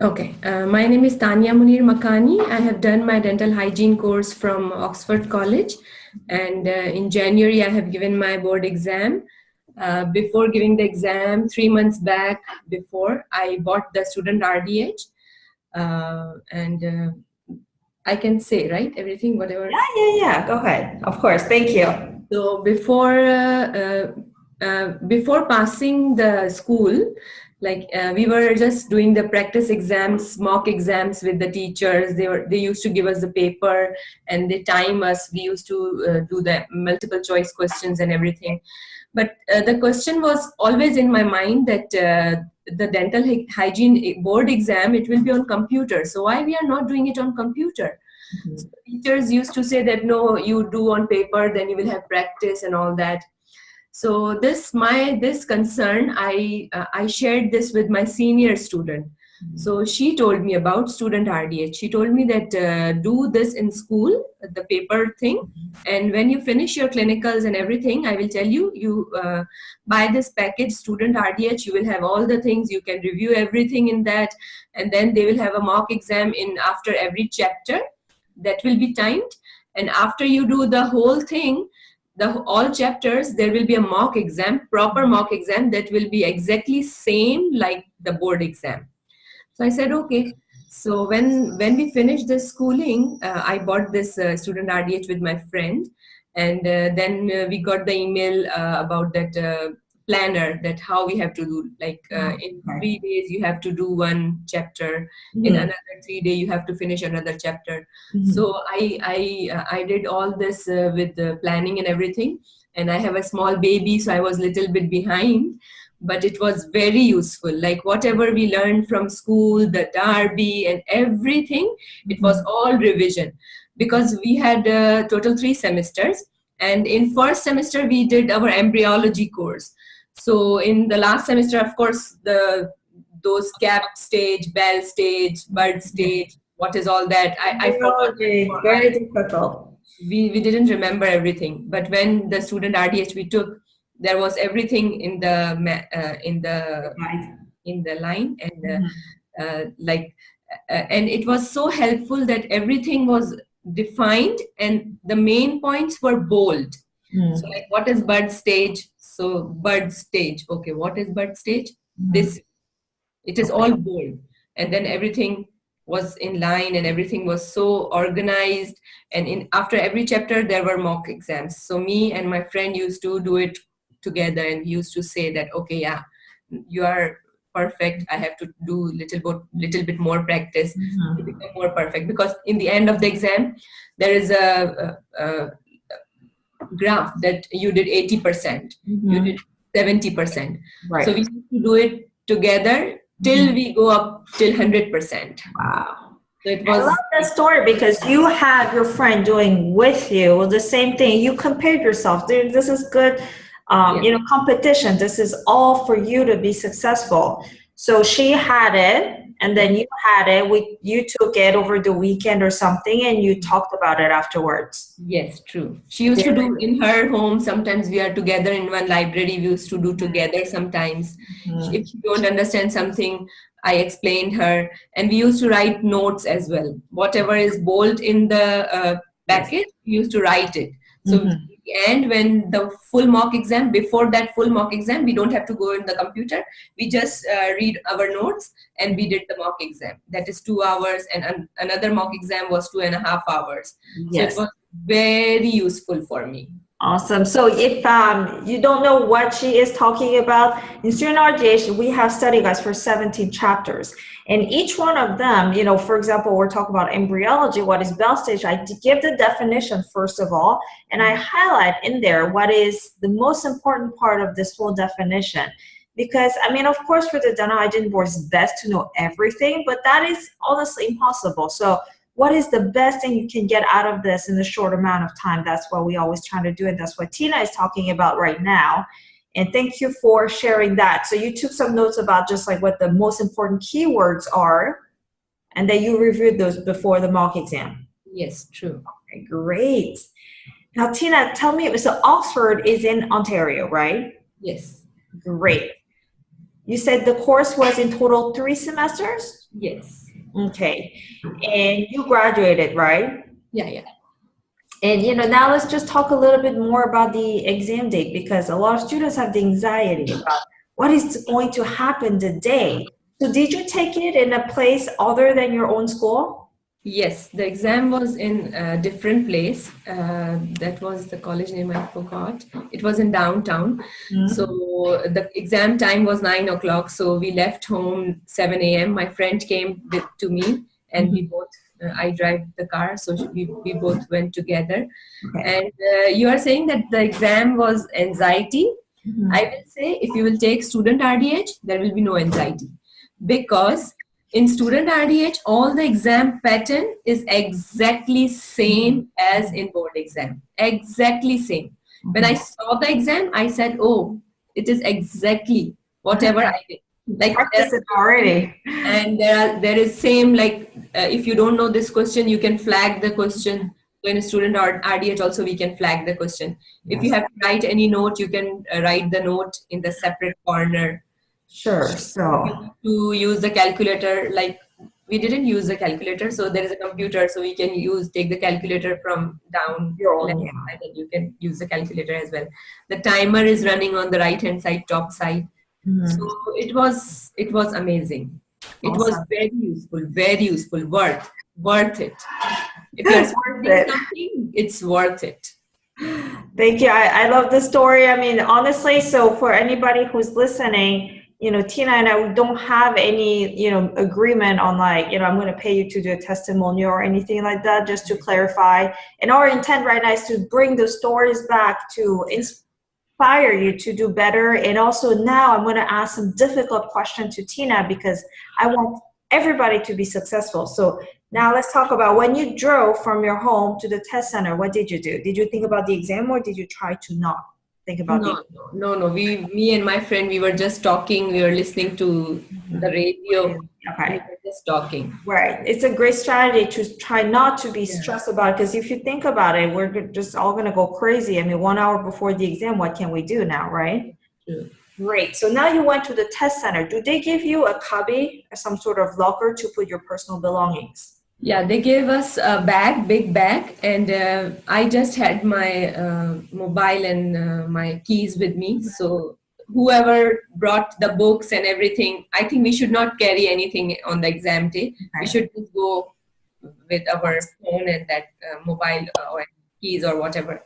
Okay, my name is Tanya Munir Makani. I have done my dental hygiene course from Oxford College, and in January I have given my board exam. Before giving the exam, 3 months back, before I bought the student RDH, and I can say right everything, whatever. Yeah. Go ahead. Of course. Thank you. So before passing the school, like we were just doing the practice exams, mock exams with the teachers. They used to give us the paper and they time us. We used to do the multiple choice questions and everything. But the question was always in my mind that the dental hygiene board exam, it will be on computer. So why we are not doing it on computer? So teachers used to say that no, you do on paper, then you will have practice and all that. So this concern, I shared this with my senior student. So she told me about StudentRDH. She told me that do this in school, the paper thing, and when you finish your clinicals and everything, I will tell you, you buy this package StudentRDH. You will have all the things. You can review everything in that, and then they will have a mock exam in after every chapter that will be timed. And after you do the whole thing, all chapters, there will be a mock exam, proper mock exam that will be exactly same like the board exam. So I said, okay. So when we finished the schooling, I bought this StudentRDH with my friend, and then we got the email about that planner, that how we have to do, like in 3 days you have to do one chapter, in another 3 days you have to finish another chapter. So I did all this with the planning and everything, and I have a small baby, so I was a little bit behind, but it was very useful. Like whatever we learned from school, the derby and everything, it was all revision, because we had total 3 semesters, and in first semester we did our embryology course. So in the last semester, of course, those cap stage, bell stage, bud stage, what is all that, I forgot. Very difficult. We didn't remember everything, but when the StudentRDH we took, there was everything in the line, and and it was so helpful that everything was defined and the main points were bold. So like, what is bud stage? So bud stage, okay, what is bud stage? This, it is all bold, and then everything was in line and everything was so organized. And in after every chapter there were mock exams, so me and my friend used to do it together, and we used to say that, okay, yeah, you are perfect, I have to do little bit more practice to become more perfect, because in the end of the exam there is a graph that you did 80%, you did 70%. Right. So we need to do it together till we go up till 100%. Wow. So it I was, love that story because you had your friend doing with you the same thing. You compared yourself. Dude, this is good, competition. This is all for you to be successful. So she had it, and then you had it. You took it over the weekend or something, and you talked about it afterwards. yes, true. She used to do in her home. Sometimes we are together in one library. We used to do together sometimes. If she don't understand something, I explained her. And we used to write notes as well. Whatever is bold in the package, we used to write it. So at the end, when the full mock exam, before that full mock exam, we don't have to go in the computer. We just read our notes and we did the mock exam. That is 2 hours, and another mock exam was 2.5 hours. Yes. So it was very useful for me. Awesome. So if you don't know what she is talking about, in StudentRDH, we have study guides for 17 chapters. And each one of them, for example, we're talking about embryology, what is bell stage? I give the definition first of all, and I highlight in there what is the most important part of this whole definition. Because, of course, for the dental hygiene board, it's best to know everything, but that is honestly impossible. So what is the best thing you can get out of this in a short amount of time? That's what we always try to do, and that's what Tina is talking about right now. And thank you for sharing that. So you took some notes about just like what the most important keywords are, and then you reviewed those before the mock exam. Yes, true. Okay, great. Now, Tina, tell me, so Oxford is in Ontario, right? Yes. Great. You said the course was in total 3 semesters? Yes. Okay. And you graduated, right? Yeah. And now let's just talk a little bit more about the exam date, because a lot of students have the anxiety about what is going to happen the day. So did you take it in a place other than your own school? Yes, the exam was in a different place. That was the college name, I forgot. It was in downtown. So the exam time was 9 o'clock. So we left home 7 a.m. My friend came to me, and we both, I drive the car. So we both went together. Okay. And you are saying that the exam was anxiety. I will say if you will take StudentRDH, there will be no anxiety, because in StudentRDH, all the exam pattern is exactly same as in board exam. Exactly same. When I saw the exam, I said, "Oh, it is exactly whatever I did." Like Practice it already. and there is same, like if you don't know this question, you can flag the question. So in a StudentRDH also we can flag the question. If you have to write any note, you can write the note in the separate corner. Sure. You So need to use the calculator. Like we didn't use the calculator, so there is a computer, so we can take the calculator from down your own, left yeah. side, and you can use the calculator as well. The timer is running on the right hand side, top side. So it was amazing. It was Awesome. very useful, worth it. If you're spending it. something, it's worth it. Thank you. I love the story. I mean, honestly, so for anybody who's listening, Tina and I, we don't have any, agreement on like, I'm going to pay you to do a testimonial or anything like that, just to clarify. And our intent right now is to bring the stories back to inspire you to do better. And also now I'm going to ask some difficult questions to Tina, because I want everybody to be successful. So now let's talk about when you drove from your home to the test center, what did you do? Did you think about the exam, or did you try to not think about No. Me and my friend, we were just talking. We were listening to the radio. Okay. We were just talking. Right. It's a great strategy to try not to be stressed about it, because if you think about it, we're just all going to go crazy. I mean, 1 hour before the exam, what can we do now, right? True. Great. So now you went to the test center. Do they give you a cubby or some sort of locker to put your personal belongings? Yeah, they gave us a big bag, and I just had my mobile and my keys with me. So whoever brought the books and everything, I think we should not carry anything on the exam day. Okay. We should just go with our phone and that mobile or keys or whatever.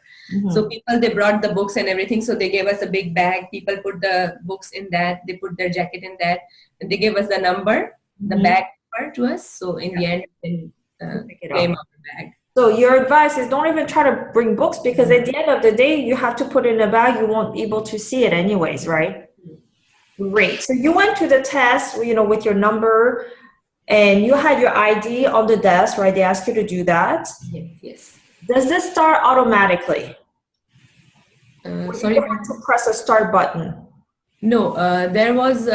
So people, they brought the books and everything. So they gave us a big bag. People put the books in that. They put their jacket in that. And they gave us the number, the bag to us. So in the end, we can claim our bag. So your advice is don't even try to bring books, because at the end of the day, you have to put it in a bag. You won't be able to see it anyways, right? Great. So you went to the test, with your number, and you had your ID on the desk, right? They asked you to do that. Yes. Does this start automatically? Sorry, you have to press a start button. No, there was,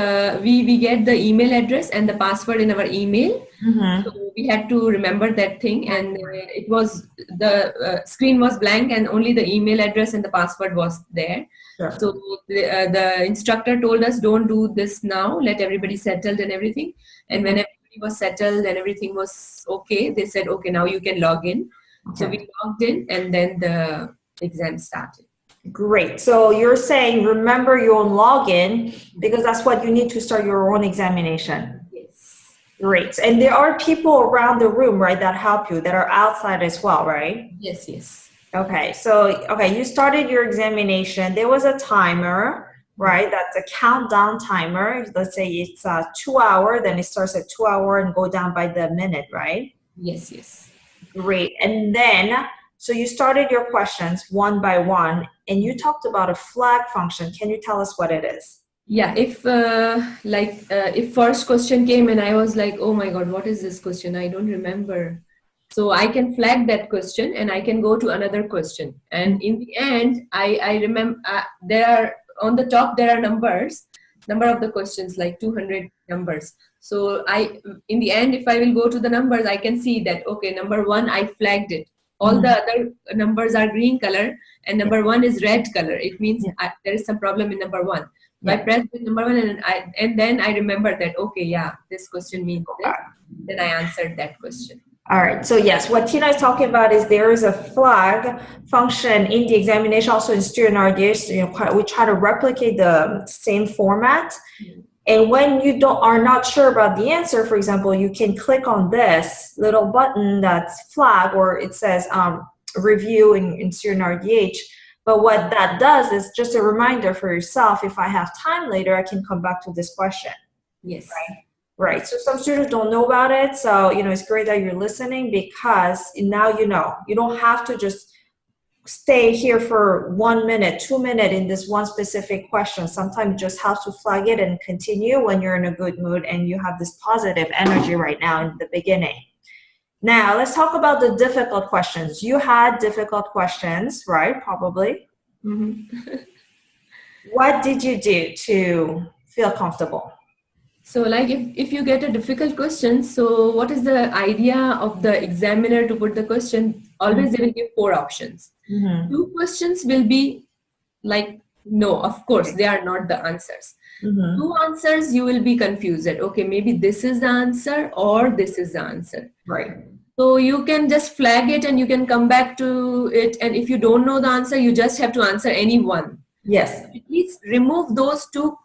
we get the email address and the password in our email. So we had to remember that thing, and it was, the screen was blank and only the email address and the password was there. Sure. So the instructor told us, don't do this now, let everybody settled and everything. And when everybody was settled and everything was okay, they said, okay, now you can log in. Okay. So we logged in, and then the exam started. Great. So you're saying remember your own login, because that's what you need to start your own examination. Yes. Great. And there are people around the room, right, that help you, that are outside as well, right? Yes. Okay. So, you started your examination. There was a timer, right? That's a countdown timer. Let's say it's 2 hours, then it starts at 2 hours and go down by the minute, right? Yes. Great. And then, so you started your questions one by one, and you talked about a flag function. Can you tell us what it is? Yeah, if first question came and I was like, oh my God, what is this question? I don't remember. So I can flag that question and I can go to another question. And in the end, I remember there are, on the top, there are number of the questions, like 200 numbers. So in the end, if I will go to the numbers, I can see that, okay, number 1, I flagged it. All the other numbers are green color and number 1 is red color. It means there is some problem in number 1. So I pressed the number 1 and then I remembered that, okay, yeah, this question means this. Then I answered that question. All right. So yes, what Tina is talking about is there is a flag function in the examination, also in StudentRDH. We try to replicate the same format. And when you are not sure about the answer, for example, you can click on this little button that's flag, or it says review in StudentRDH. But what that does is just a reminder for yourself. If I have time later, I can come back to this question. Yes. Right. So some students don't know about it. So, it's great that you're listening, because now you don't have to just stay here for 1 minute, 2 minutes in this one specific question. Sometimes it just helps to flag it and continue when you're in a good mood and you have this positive energy right now in the beginning. Now, let's talk about the difficult questions. You had difficult questions, right? Probably. Mm-hmm. What did you do to feel comfortable? So like if you get a difficult question, so what is the idea of the examiner to put the question? Always they will give 4 options. 2 questions will be like, no, of course, they are not the answers. 2 answers, you will be confused that, okay, maybe this is the answer or this is the answer. Right. So you can just flag it and you can come back to it. And if you don't know the answer, you just have to answer any one. Yes. Please remove those 2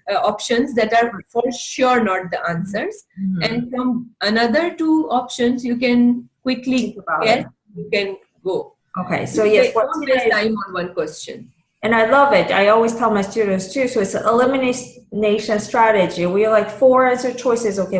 options that are for sure not the answers. And from another 2 options, you can quickly guess, you can go. Okay, so yes, don't waste time on one question. And I love it. I always tell my students too. So it's an elimination strategy. We are like 4 answer choices. Okay,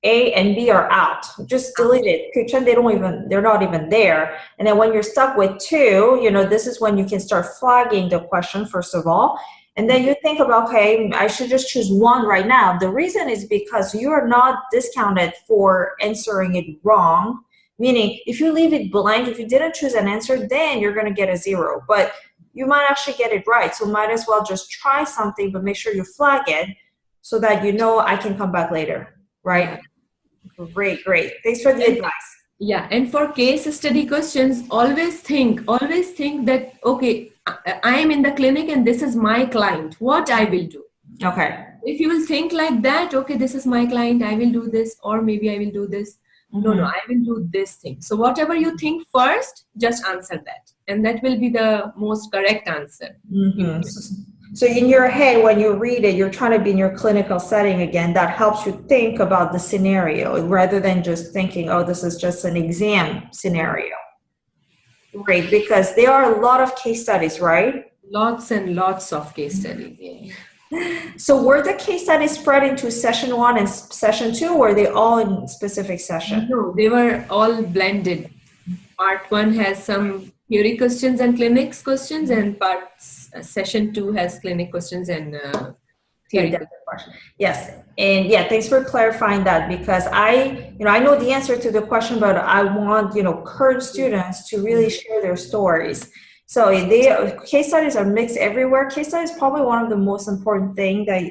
A and B are out. Just delete it. Pretend they're not even there. And then when you're stuck with 2, this is when you can start flagging the question first of all. And then you think about, okay, I should just choose 1 right now. The reason is because you are not discounted for answering it wrong. Meaning, if you leave it blank, if you didn't choose an answer, then you're going to get a 0. But you might actually get it right. So might as well just try something, but make sure you flag it so that I can come back later, right? Great. Thanks for the advice. Yeah, and for case study questions, always think that, okay, I am in the clinic and this is my client. What I will do? Okay. If you will think like that, okay, this is my client, I will do this, or maybe I will do this. No, I will do this thing. So whatever you think first, just answer that. And that will be the most correct answer. So in your head, when you read it, you're trying to be in your clinical setting again. That helps you think about the scenario rather than just thinking, oh, this is just an exam scenario. Great, because there are a lot of case studies, right? Lots and lots of case studies. Yeah. So were the case studies spread into session 1 and session 2, or were they all in specific session? No, they were all blended. Part 1 has some theory questions and clinics questions, and session 2 has clinic questions and theory questions. Yes, and yeah, thanks for clarifying that, because I know the answer to the question, but I want current students to really share their stories. So case studies are mixed everywhere. Case study is probably one of the most important things that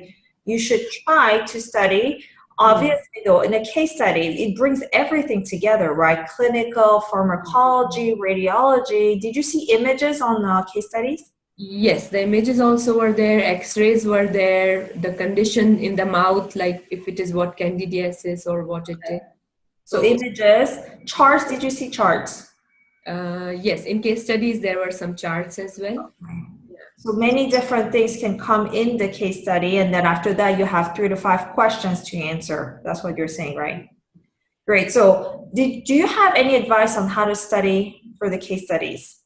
you should try to study. Obviously, though, in a case study, it brings everything together, right? Clinical, pharmacology, radiology. Did you see images on case studies? Yes, the images also were there. X-rays were there. The condition in the mouth, like if it is what candidiasis or what it is. So images, charts. Did you see charts? Yes, in case studies, there were some charts as well. Yeah. So many different things can come in the case study, and then after that, you have 3 to 5 questions to answer. That's what you're saying, right? Great. So do you have any advice on how to study for the case studies?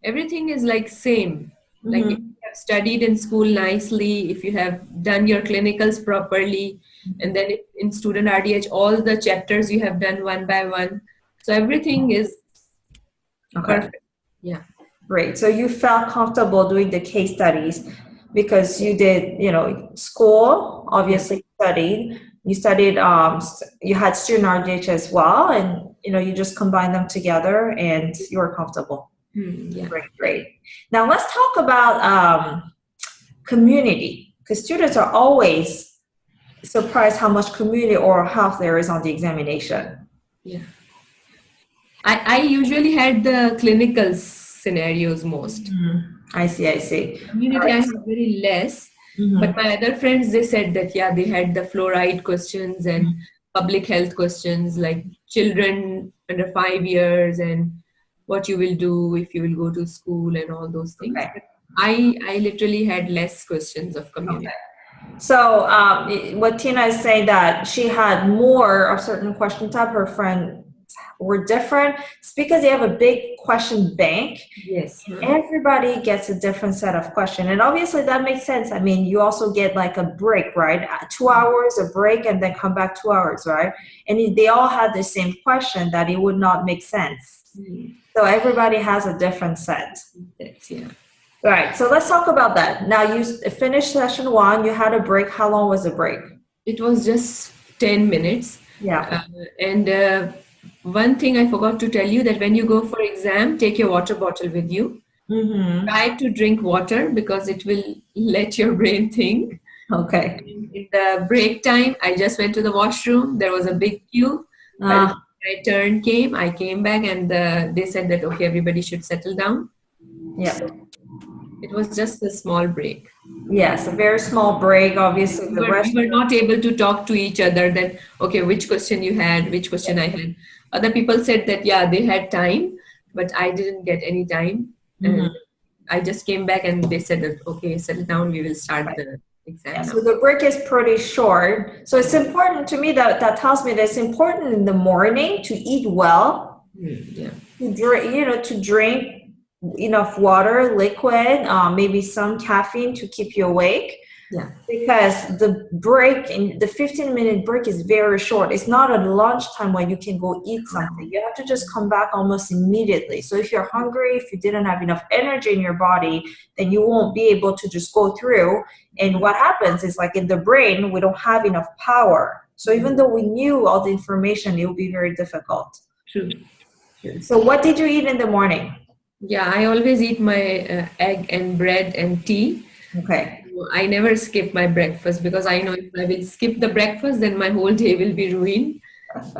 Everything is like same. Like if you have studied in school nicely, if you have done your clinicals properly, and then in StudentRDH, all the chapters you have done one by one. So everything is perfect. Yeah. Great. So you felt comfortable doing the case studies because you did, school, obviously studied. You studied, you had StudentRDH as well, and you just combined them together and you were comfortable. Yeah. Great. Now let's talk about community, because students are always surprised how much community oral health there is on the examination. Yeah. I usually had the clinical scenarios most. I see, I see. All Community I right. had very less, but Mhm. my other friends, they said that yeah, they had the fluoride questions and public health questions like children under 5 years and what you will do if you will go to school and all those things. Okay. But I literally had less questions of community. Okay. So what Tina is saying that she had more of certain question type, her friend were different. It's because they have a big question bank. Yes. Everybody gets a different set of question, and obviously that makes sense. I mean, you also get like a break, right? 2 hours, a break, and then come back 2 hours, right? And they all had the same question that it would not make sense. So everybody has a different set. That's, yeah. All right, so let's talk about that. Now you finished session one, you had a break. How long was the break? It was just 10 minutes. Yeah. And one thing I forgot to tell you that when you go for exam, take your water bottle with you. Mm-hmm. Try to drink water because it will let your brain think. Okay. In the break time, I just went to the washroom. There was a big queue. By the time my turn came, I came back and they said that, okay, everybody should settle down. Yeah. So it was just a small break. Yes, a very small break. Obviously, the rest. We were not able to talk to each other that, okay, which question you had, which question I had. Other people said that, yeah, they had time, but I didn't get any time. And I just came back and they said that, okay, settle down, we will start the exam Yeah, now. so the break is pretty short. So it's important to me that tells me that it's important in the morning to eat well, Yeah. to drink enough water, liquid, maybe some caffeine to keep you awake. Yeah. Because the break in the 15-minute break is very short. It's not a lunchtime where you can go eat something. You have to just come back almost immediately. So if you're hungry, if you didn't have enough energy in your body, then you won't be able to just go through. And what happens is, like in the brain, we don't have enough power. So even though we knew all the information, it will be very difficult. True. So what did you eat in the morning? Yeah, I always eat my egg and bread and tea. Okay. I never skip my breakfast because I know if I will skip the breakfast, then my whole day will be ruined. It's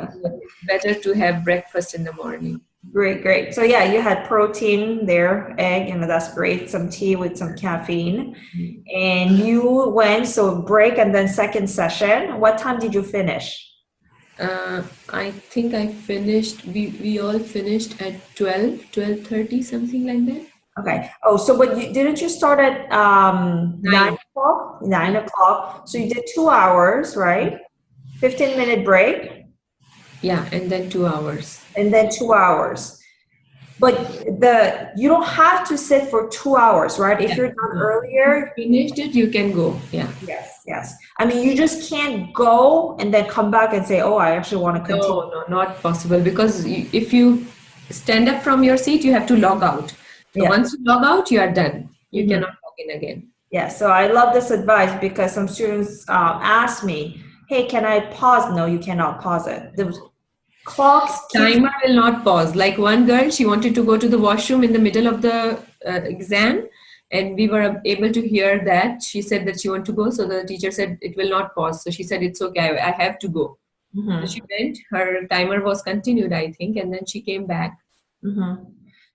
better to have breakfast in the morning. Great, great. So yeah, you had protein there, egg, and that's great. Some tea with some caffeine. And you went, so break and then second session. What time did you finish? I think I finished, we all finished at 12:30, something like that. Okay. Oh, so but didn't you start at 9 o'clock? 9 o'clock. So you did 2 hours, right? 15-minute break. Yeah, and then 2 hours. And then 2 hours. But you don't have to sit for 2 hours, right? If you're done earlier, finished it, you can go. Yeah. Yes, yes. I mean, you just can't go and then come back and say, "Oh, I actually want to continue." No, not possible because if you stand up from your seat, you have to log out. So once you log out, you are done. You cannot log in again. Yeah. So I love this advice because some students ask me, "Hey, can I pause?" No, you cannot pause it. The clocks Timer will not pause. Like one girl, she wanted to go to the washroom in the middle of the exam, and we were able to hear that. She said that she wanted to go, so the teacher said it will not pause. So she said it's okay, I have to go. So she went. Her timer was continued, I think, and then she came back.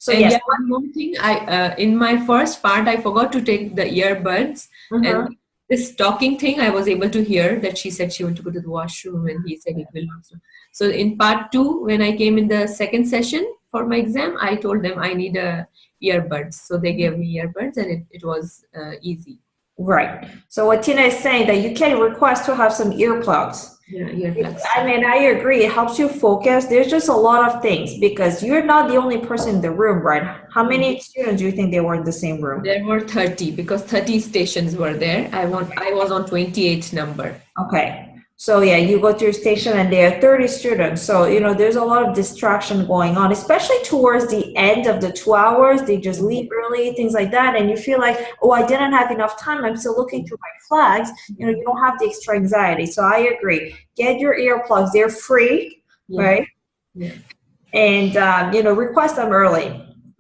So and yes, yeah, one more thing. I in my first part, I forgot to take the earbuds, and this talking thing, I was able to hear that she said she wanted to go to the washroom, and he said it will not. So in part 2, when I came in the second session for my exam, I told them I need earbuds. So they gave me earbuds, and it was easy. Right. So what Tina is saying that you can request to have some earplugs. Yeah, earplugs. I mean, I agree. It helps you focus. There's just a lot of things because you're not the only person in the room, right? How many students do you think they were in the same room? There were 30 because 30 stations were there. I was on 28 number. Okay. So yeah, you go to your station and there are 30 students. So, there's a lot of distraction going on, especially towards the end of the 2 hours. They just leave early, things like that. And you feel like, oh, I didn't have enough time. I'm still looking through my flags. You don't have the extra anxiety. So I agree. Get your earplugs. They're free, right? Yeah. And, request them early.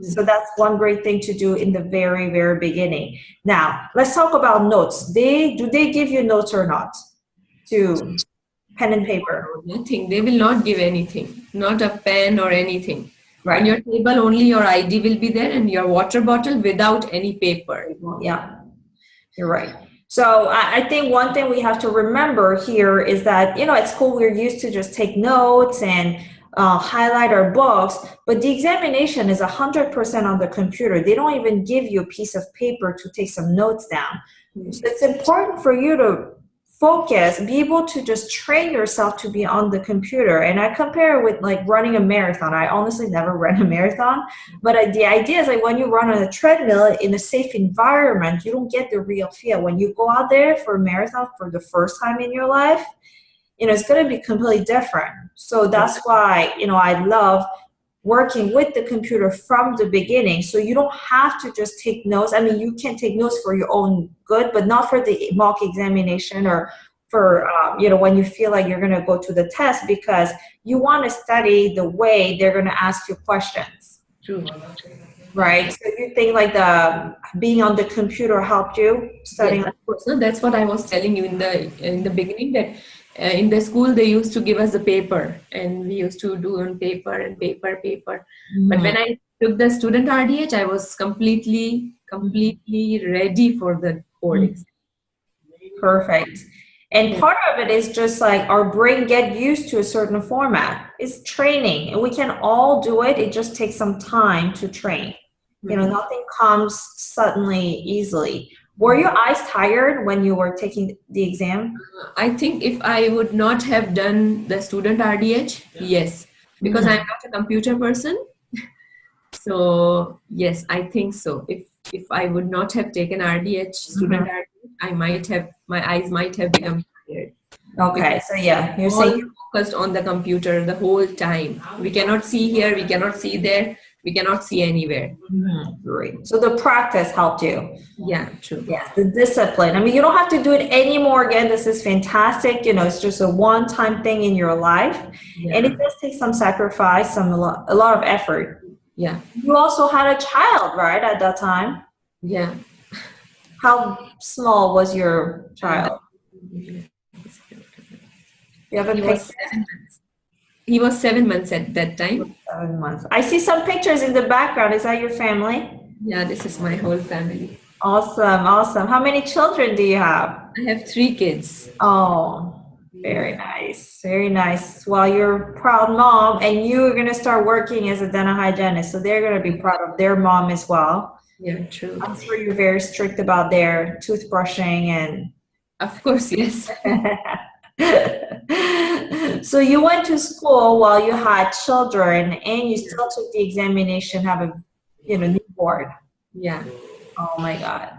So that's one great thing to do in the very, very beginning. Now, let's talk about notes. Do they give you notes or not? To pen and paper? Nothing. They will not give anything. Not a pen or anything. On your table, only your ID will be there and your water bottle without any paper. Yeah, you're right. So I think one thing we have to remember here is that, you know, at school we're used to just take notes and highlight our books, but the examination is 100% on the computer. They don't even give you a piece of paper to take some notes down. So it's important for you to focus, be able to just train yourself to be on the computer. And I compare it with like running a marathon. I honestly never ran a marathon, but the idea is like when you run on a treadmill in a safe environment, you don't get the real feel. When you go out there for a marathon for the first time in your life, you know, it's going to be completely different. So that's why, you know, I love working with the computer from the beginning. So you don't have to just take notes. I mean, you can take notes for your own good, but not for the mock examination or for, you know, when you feel like you're going to go to the test, because you want to study the way they're going to ask you questions. True. Right. So you think like the being on the computer helped you studying? Yes, of course. No, that's what I was telling you in the beginning, that in the school they used to give us the paper and we used to do on paper and paper. But when I took the student RDH, I was completely ready for the board exam. Perfect. And part of it is just like our brain get used to a certain format. It's training, and we can all do it. It just takes some time to train. You know, nothing comes suddenly easily. Were your eyes tired when you were taking the exam? I think if I would not have done the student RDH, yes, because I'm not a computer person. So yes, I think so. If I would not have taken RDH, student RDH, my eyes might have become tired. Okay, so yeah, you're saying focused on the computer the whole time. We cannot see here, we cannot see there, we cannot see anywhere. Great. So the practice helped you. Yeah, true. Yeah, the discipline. I mean, you don't have to do it anymore. Again, this is fantastic. You know, it's just a one-time thing in your life, and it does take some sacrifice, a lot of effort. Yeah. You also had a child, right, at that time? Yeah. How small was your child? You haven't picked. 7 months. He was 7 months at that time. 7 months. I see some pictures in the background. Is that your family? Yeah, this is my whole family. Awesome, awesome. How many children do you have? I have 3 kids. Oh, very nice, very nice. Well, you're a proud mom, and you're going to start working as a dental hygienist, so they're going to be proud of their mom as well. Yeah, true. I'm sure you're very strict about their toothbrushing and. Of course, yes. So you went to school while you had children, and you still took the examination, have a, you know, newborn. Yeah. Oh my God.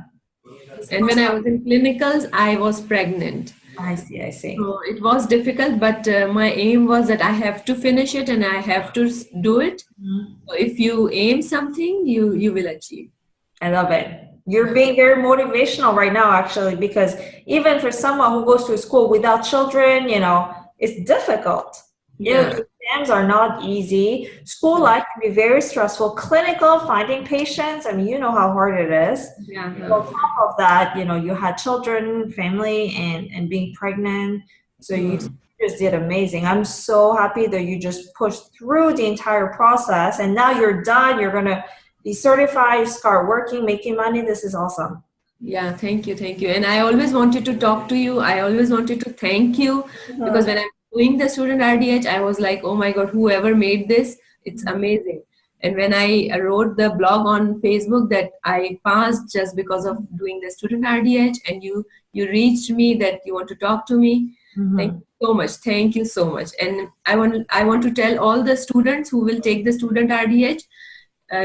And when I was in clinicals, I was pregnant. I see, I see. So it was difficult, but my aim was that I have to finish it and I have to do it. So if you aim something, you will achieve. I love it. You're being very motivational right now, actually, because even for someone who goes to school without children, you know, it's difficult. You know, exams are not easy. School life can be very stressful. Clinical, finding patients, I mean, you know how hard it is. Yeah. So on top of that, you know, you had children, family, and being pregnant. So you just did amazing. I'm so happy that you just pushed through the entire process, and now you're done. You're going to be certified, start working, making money. This is awesome. Yeah, thank you. And I always wanted to talk to you. I always wanted to thank you, because when I'm doing the student RDH, I was like, oh my God, whoever made this, it's amazing. And when I wrote the blog on Facebook that I passed just because of doing the student RDH, and you reached me that you want to talk to me, thank you so much. Thank you so much. And I want to tell all the students who will take the student RDH,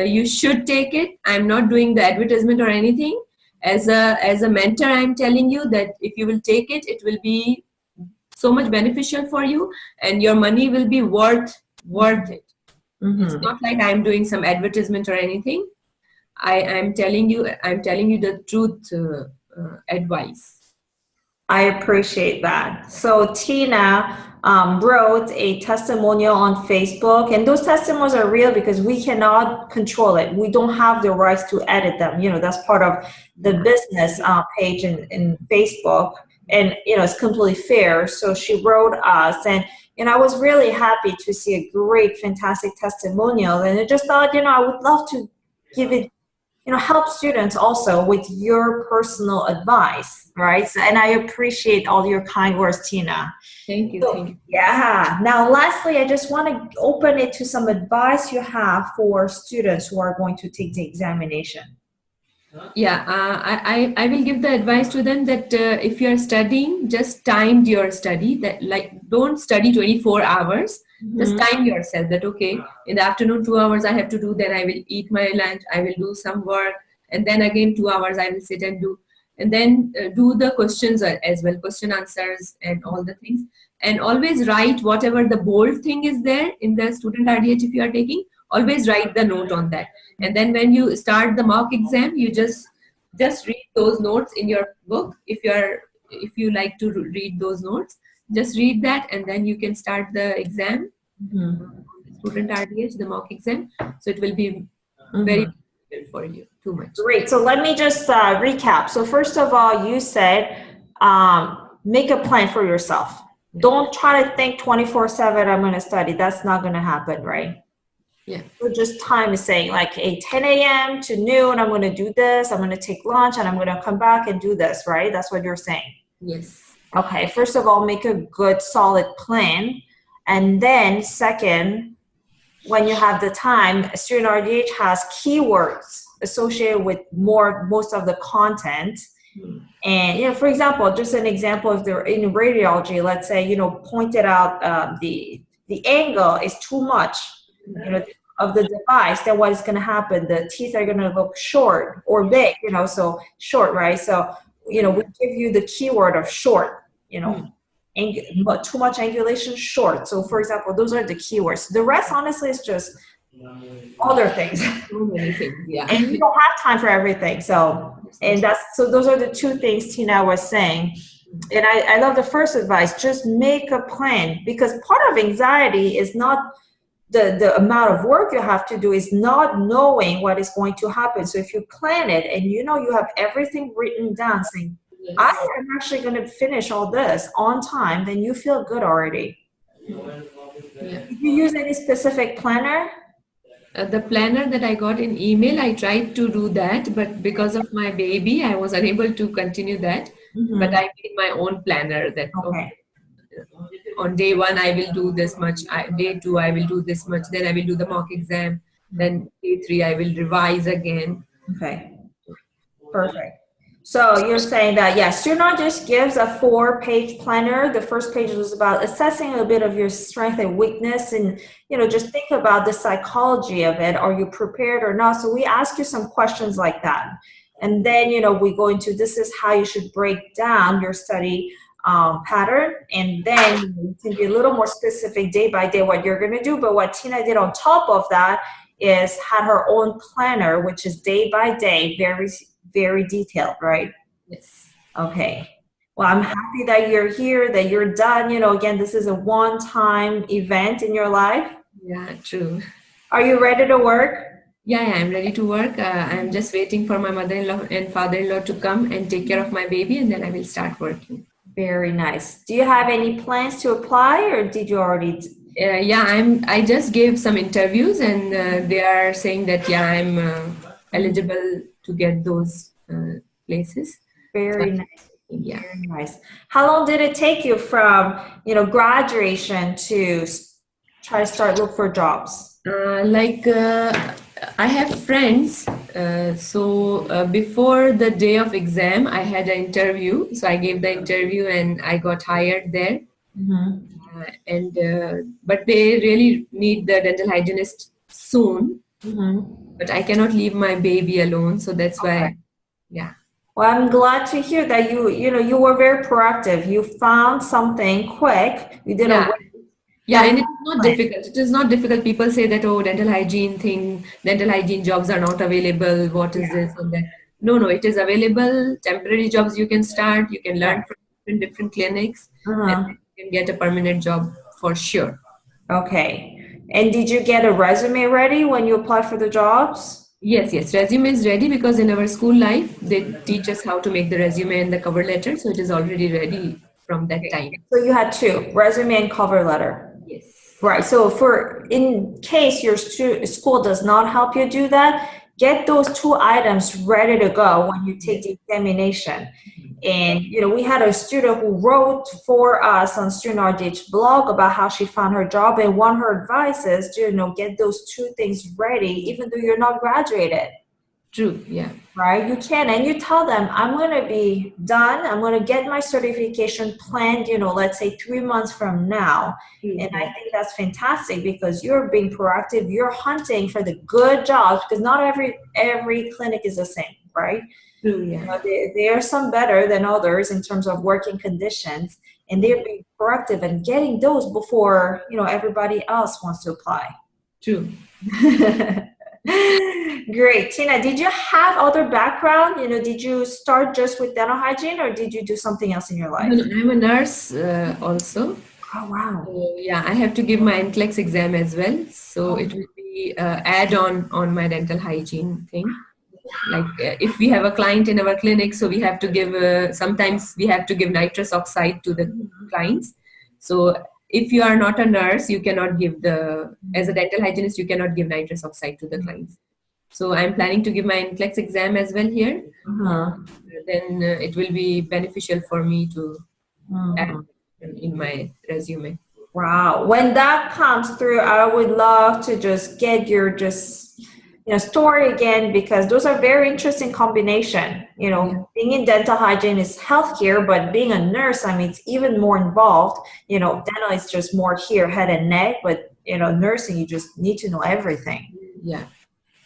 you should take it. I'm not doing the advertisement or anything. As a mentor, I'm telling you that if you will take it, it will be so much beneficial for you, and your money will be worth it. It's not like I'm doing some advertisement or anything. I'm telling you the truth advice. I appreciate that. So Tina wrote a testimonial on Facebook, and those testimonials are real because we cannot control it. We don't have the rights to edit them. You know, that's part of the business page in Facebook. and it's completely fair. So she wrote us, and I was really happy to see a great, fantastic testimonial. And I just thought, I would love to give it, help students also with your personal advice, right? So, and I appreciate all your kind words, Tina. Thank you. So, Thank you. yeah. Now, lastly, I just want to open it to some advice you have for students who are going to take the examination. Yeah, I will give the advice to them that if you are studying, just timed your study. That like don't study 24 hours. Just time yourself that okay, in the afternoon 2 hours I have to do. Then I will eat my lunch. I will do some work, and then again 2 hours I will sit and do, and then do the questions as well, question answers and all the things. And always write whatever the bold thing is there in the student RDH if you are taking. Always write the note on that, and then when you start the mock exam, you just read those notes in your book. If you like to read those notes, just read that, and then you can start the exam, student RDH, the mock exam. So it will be very good for you. Too much. Great. So let me just recap. So first of all, you said make a plan for yourself. Don't try to think 24/7. I'm going to study. That's not going to happen, right? Yeah. So just time is saying like 10 a.m. to noon, I'm going to do this. I'm going to take lunch and I'm going to come back and do this, right? That's what you're saying. Yes. Okay. First of all, make a good, solid plan. And then second, when you have the time, StudentRDH has keywords associated with most of the content. And, for example, just an example, if they're in radiology, let's say, pointed out the angle is too much, of the device, then what is going to happen? The teeth are going to look short or big, so short, right? So, we give you the keyword of short, but too much angulation, short. So, for example, those are the keywords. The rest, honestly, is just other things. So many things, yeah. And you don't have time for everything. So, so those are the two things Tina was saying. And I love the first advice, just make a plan, because part of anxiety is not the amount of work you have to do, is not knowing what is going to happen. So if you plan it and you have everything written down saying, yes, I am actually going to finish all this on time, then you feel good already. Yeah. Did you use any specific planner? The planner that I got in email, I tried to do that, but because of my baby, I was unable to continue that. But I made my own planner that on day 1, I will do this much. Day 2, I will do this much. Then I will do the mock exam. Then day 3, I will revise again. Okay. Perfect. So you're saying that, yes, StudentRDH gives a 4-page planner. The first page was about assessing a bit of your strength and weakness, and, just think about the psychology of it. Are you prepared or not? So we ask you some questions like that. And then, we go into, this is how you should break down your study pattern. And then you can be a little more specific day by day what you're going to do. But what Tina did on top of that is had her own planner, which is day by day, very, very detailed, right? Yes. Okay. Well, I'm happy that you're here, that you're done. Again, this is a one-time event in your life. Yeah, true. Are you ready to work? Yeah, I'm ready to work. I'm just waiting for my mother-in-law and father-in-law to come and take care of my baby, and then I will start working. Very nice. Do you have any plans to apply, or did you already? Yeah, I just gave some interviews, and they are saying that I'm eligible to get those places. Very nice. Yeah. Very nice. How long did it take you from graduation to try to look for jobs? I have friends, so before the day of exam, I had an interview. So I gave the interview and I got hired there. But they really need the dental hygienist soon. But I cannot leave my baby alone, so that's why, yeah. Well, I'm glad to hear that you were very proactive. You found something quick. You didn't wait. Yeah, and it's not difficult. It is not difficult. People say that, dental hygiene jobs are not available. What is this and that? No, it is available. Temporary jobs you can start. You can learn from different clinics, and you can get a permanent job for sure. Okay. And did you get a resume ready when you applied for the jobs? Yes, yes. Resume is ready because in our school life, they teach us how to make the resume and the cover letter. So it is already ready from that time. So you had two, resume and cover letter. Yes. Right. So for in case your school does not help you do that, get those two items ready to go when you take the examination. And we had a student who wrote for us on StudentRDH blog about how she found her job, and one of her advice is to get those two things ready, even though you're not graduated. True. Yeah. Right? You can, and you tell them, I'm going to be done. I'm going to get my certification planned, let's say 3 months from now. Mm-hmm. And I think that's fantastic because you're being proactive. You're hunting for the good jobs because not every clinic is the same, right? True, yeah. There are some better than others in terms of working conditions, and they're being proactive and getting those before, everybody else wants to apply. True. Great. Tina, did you have other background? Did you start just with dental hygiene or did you do something else in your life? I'm a nurse also. Oh, wow. So, yeah, I have to give my NCLEX exam as well. So it will be add-on on my dental hygiene thing. Like if we have a client in our clinic, so we have to give, sometimes we have to give nitrous oxide to the clients. So if you are not a nurse, you cannot give as a dental hygienist, you cannot give nitrous oxide to the clients. So I'm planning to give my NCLEX exam as well here. Then it will be beneficial for me to add in my resume. Wow. When that comes through, I would love to just get your story again, because those are very interesting combination. Being in dental hygiene is healthcare, but being a nurse, it's even more involved. Dental is just more here, head and neck, but nursing, you just need to know everything. Yeah.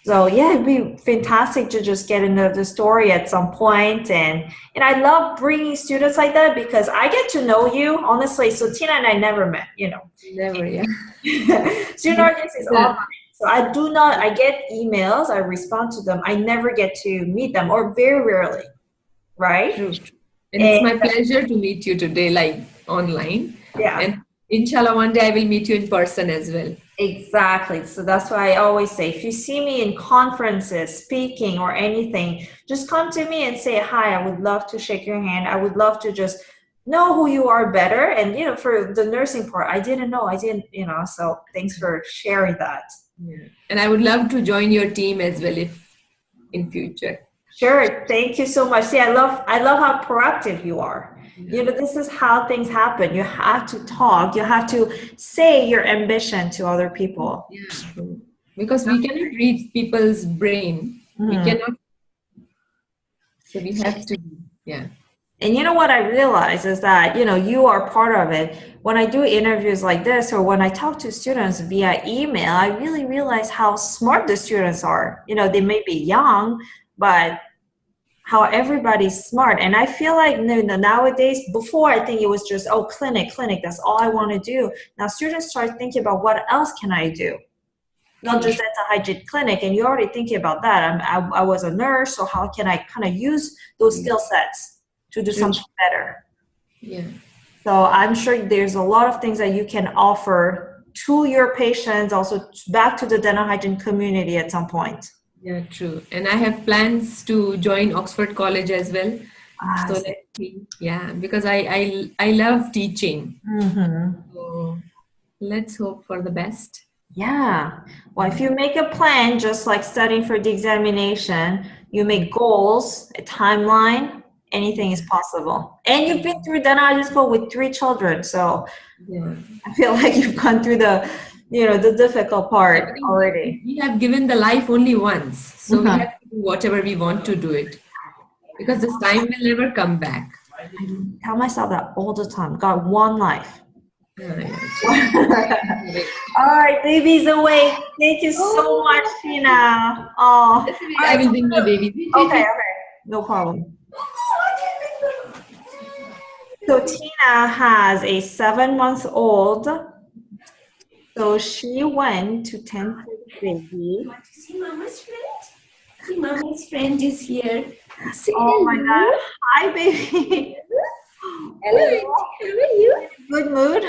So yeah, it'd be fantastic to just get into the story at some point. And I love bringing students like that because I get to know you, honestly. So Tina and I never met, Never, yeah. StudentRDH is online. So I get emails, I respond to them. I never get to meet them, or very rarely, right? True. And it's my pleasure to meet you today, like online. Yeah. And inshallah, one day I will meet you in person as well. Exactly. So that's why I always say, if you see me in conferences, speaking or anything, just come to me and say, hi, I would love to shake your hand. I would love to just know who you are better. And, for the nursing part, I didn't know, so thanks for sharing that. Yeah. And I would love to join your team as well if in future. Sure. Thank you so much. See, I love how proactive you are. Yeah. This is how things happen. You have to talk. You have to say your ambition to other people. Yeah. Because we cannot read people's brain. We cannot. So we have to, yeah. And what I realize is that, you are part of it. When I do interviews like this, or when I talk to students via email, I really realize how smart the students are. They may be young, but how everybody's smart. And I feel like nowadays, before I think it was just, clinic, that's all I want to do. Now students start thinking about what else can I do? Not just dental hygiene clinic, and you're already thinking about that. I was a nurse, so how can I kind of use those skill sets to do something better? Yeah. So I'm sure there's a lot of things that you can offer to your patients, also back to the dental hygiene community at some point. Yeah, true. And I have plans to join Oxford College as well. So let's see. Yeah, because I love teaching. So let's hope for the best. Yeah. Well, if you make a plan, just like studying for the examination, you make goals, a timeline, anything is possible. And you've been through dental hygiene school with 3 children. So yeah. I feel like you've gone through the difficult part already. We have given the life only once. So we have to do whatever we want to do it. Because this time will never come back. I tell myself that all the time. Got one life. All right, baby's awake. Thank you so much, Tina. Oh, I will bring my baby. Okay, no problem. So Tina has a 7-month-old. So she went to 10th baby. Want to see Mama's friend? See, Mama's friend is here. Say oh my God! Hi, baby. Hello. How are you? Good mood.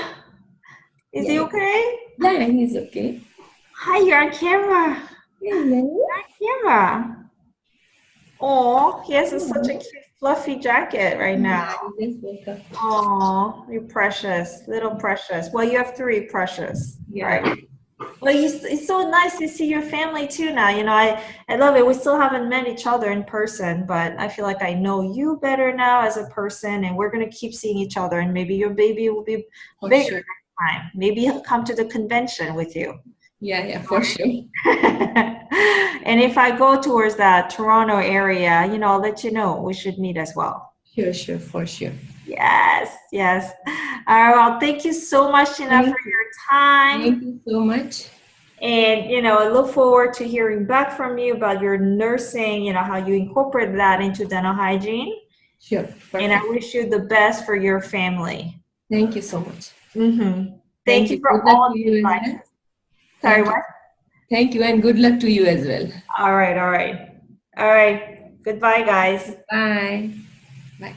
Is he okay? Yeah, he's okay. Hi, you're on camera. Hello. Camera. Oh, he has such a cute fluffy jacket right now. Yeah, I just woke up. Oh, you're precious, little precious. Well, you have three precious, Yeah. right? Well, it's so nice to see your family too now. You know, I love it. We still haven't met each other in person, but I feel like I know you better now as a person, and we're gonna keep seeing each other. And maybe your baby will be For bigger sure. next time. Maybe he'll come to the convention with you. Yeah, for sure. And if I go towards that Toronto area, you know, I'll let you know. We should meet as well. Sure, for sure. Yes, yes. All right, well, thank you so much, Tina, for your time. Thank you so much. And, you know, I look forward to hearing back from you about your nursing, you know, how you incorporate that into dental hygiene. Sure. And I Perfect. wish you the best for your family. Thank you so much. Thank you for Good luck all to the you as advice. well. Sorry, Thank you. what? Thank you, and good luck to you as well. All right, all right. All right. Goodbye, guys. Bye. Bye.